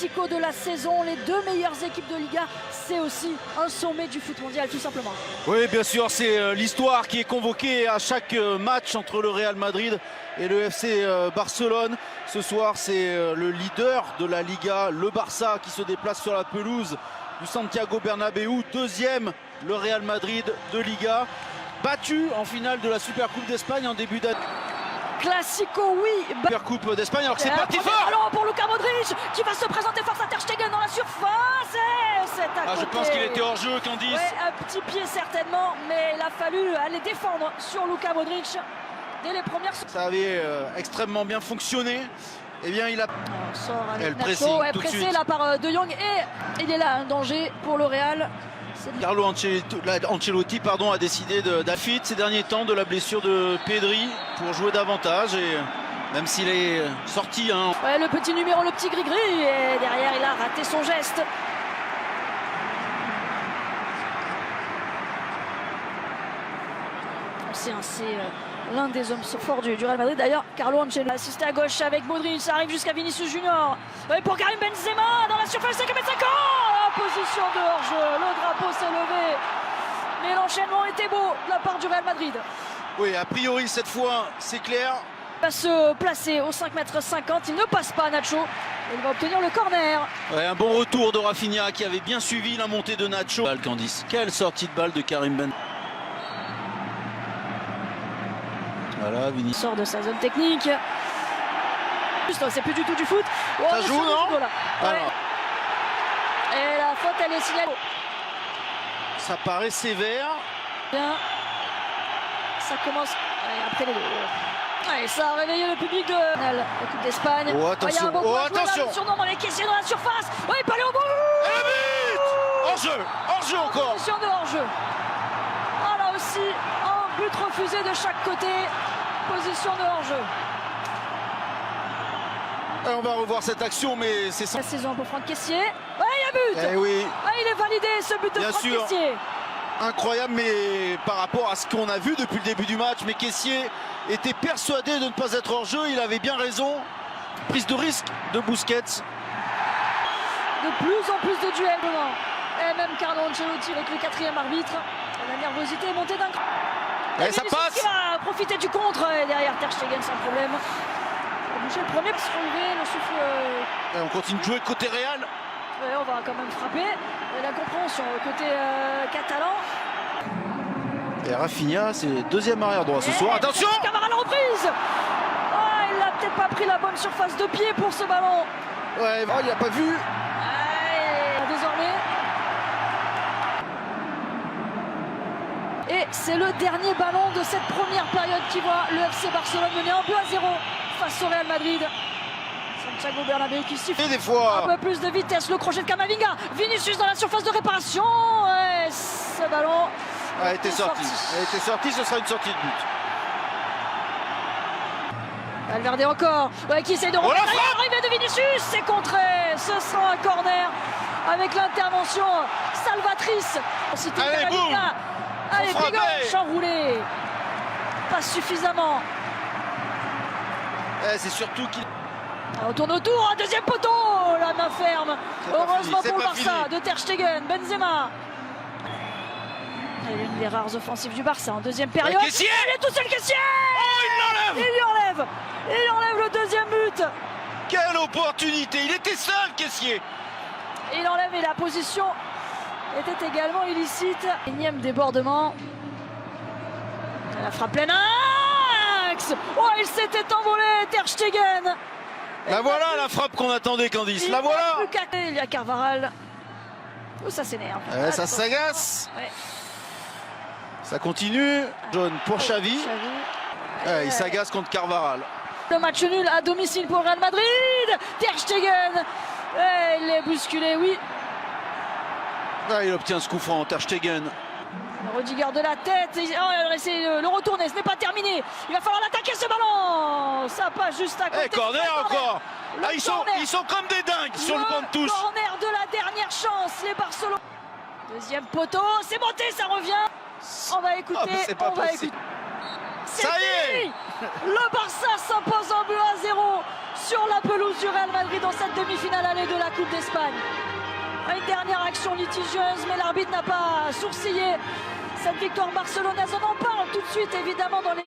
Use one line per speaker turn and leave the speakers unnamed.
classico de la saison, les deux meilleures équipes de Liga, c'est aussi un sommet du foot mondial tout simplement.
Oui, bien sûr, c'est l'histoire qui est convoquée à chaque match entre le Real Madrid et le FC Barcelone. Ce soir, c'est le leader de la Liga, le Barça, qui se déplace sur la pelouse du Santiago Bernabéu. Deuxième, le Real Madrid de Liga, battu en finale de la Supercoupe d'Espagne en début d'année.
Classico, oui.
Supercoupe d'Espagne, alors que c'est parti fort.
Alors pour Luka Modric qui va se présenter face à Ter Stegen dans la surface. Et c'est à côté.
Je pense qu'il était hors jeu, Candice.
Ouais, un petit pied certainement, mais il a fallu aller défendre sur Luka Modric dès les premières secondes.
Ça avait extrêmement bien fonctionné. Eh bien, il a.
On sort avec
Elle
Nacho,
pressing tout de
pressé
suite
là par De Jong et il est là, un danger pour le Real.
Carlo Ancelotti a décidé d'affiter ces derniers temps de la blessure de Pedri pour jouer davantage, et même s'il est sorti.
Ouais, le petit numéro, le petit gris-gris, et derrière il a raté son geste. C'est l'un des hommes forts du Real Madrid. D'ailleurs, Carlo Ancelotti assisté à gauche avec Modric, ça arrive jusqu'à Vinicius Junior. Et pour Karim Benzema dans la surface 5 m. La position de hors-jeu, le drapeau s'est levé. Mais l'enchaînement était beau de la part du Real Madrid.
Oui, a priori cette fois, c'est clair.
Il va se placer au 5,50 m. Il ne passe pas Nacho. Il va obtenir le corner.
Ouais, un bon retour de Rafinha qui avait bien suivi la montée de Nacho. Candice, quelle sortie de balle de Karim Benzema. Voilà, Vinicius
sort de sa zone technique. C'est plus du tout du foot.
Oh, ça joue, non
ouais. Et la faute, elle est signalée.
Ça paraît sévère.
Bien. Ça commence. Allez, après les deux. Allez, ça a réveillé le public de la Coupe d'Espagne.
Oh, attention. Oh, attention.
Surnom dans les caissiers dans la surface. Oui, pas aller au bout.
Et le but. Hors-jeu. Hors-jeu encore.
Position de hors-jeu. Ah, là aussi, un but refusé de chaque côté. Position de hors-jeu.
On va revoir cette action, mais c'est ça.
La saison pour Franck Kessié. Ouais, il y a but.
Eh oui.
Ah, il est validé, ce but de Franck Kessié.
Incroyable, mais par rapport à ce qu'on a vu depuis le début du match, mais Kessié était persuadé de ne pas être hors jeu. Il avait bien raison. Prise de risque de Busquets.
De plus en plus de duels devant. Et même Carlo Ancelotti avec le quatrième arbitre. La nervosité est montée d'un cran.
Et ça passe.
Qui va profiter du contre, et derrière Ter Stegen sans problème. Boucher le premier pour se relever, le souffle.
Et on continue de jouer côté Real.
Ouais, on va quand même frapper. Et la compréhension côté catalan.
Et Rafinha, c'est deuxième arrière droit ce soir. Attention.
Camara à la reprise. Oh, il n'a peut-être pas pris la bonne surface de pied pour ce ballon.
Ouais, oh, il n'a pas vu.
Désormais. Et c'est le dernier ballon de cette première période qui voit le FC Barcelone mener 1-0 face au Real Madrid. Santiago Bernabéu qui siffle
des fois.
Un peu plus de vitesse, le crochet de Camavinga. Vinicius dans la surface de réparation. Et ce ballon
a été sorti. Elle était sortie, ce sera une sortie de but.
Valverde encore. Ouais, qui essaie de rentrer. L'arrivée de Vinicius, c'est contré. Ce sera un corner avec l'intervention salvatrice.
Allez, boum.
Allez, Bigoche enroulé. Pas suffisamment.
C'est surtout qu'il.
On tourne autour, un deuxième poteau. La main ferme. Heureusement pour le Barça de Ter Stegen. Benzema. Elle est l'une des rares offensives du Barça en deuxième période.
Elle
est tout seul, Kessié.
Oh, il l'enlève.
Il enlève le deuxième but.
Quelle opportunité. Il était seul, Kessié.
Il enlève et la position était également illicite. Énième débordement. La frappe pleine axe. Oh, il s'était envolé, Ter Stegen.
La voilà la frappe qu'on attendait, Candice. La voilà.
Il y a Carvajal. Oh, ça s'énerve.
Ça s'agace.
Ouais.
Ça continue. Jaune pour Xavi. Il s'agace contre Carvajal.
Le match nul à domicile pour Real Madrid. Ter Stegen. Il est bousculé, oui.
Il obtient ce coup franc, Ter Stegen.
Rudiger de la tête. Il a essayé de le retourner. Ce n'est pas terminé. Il va falloir l'attaquer, ce ballon. Ça passe juste à côté.
Corner encore. Ils sont comme des dingues sur le banc de touche.
Corner de la dernière chance, les Barcelonais. Deuxième poteau. C'est monté, ça revient. On va écouter.
On va écouter.
Ça y est. Le Barça s'impose en 2-0 sur la pelouse du Real Madrid dans cette demi-finale allée de la Coupe d'Espagne. Une dernière action litigieuse, mais l'arbitre n'a pas sourcillé. Cette victoire barcelonaise, on en parle tout de suite évidemment dans les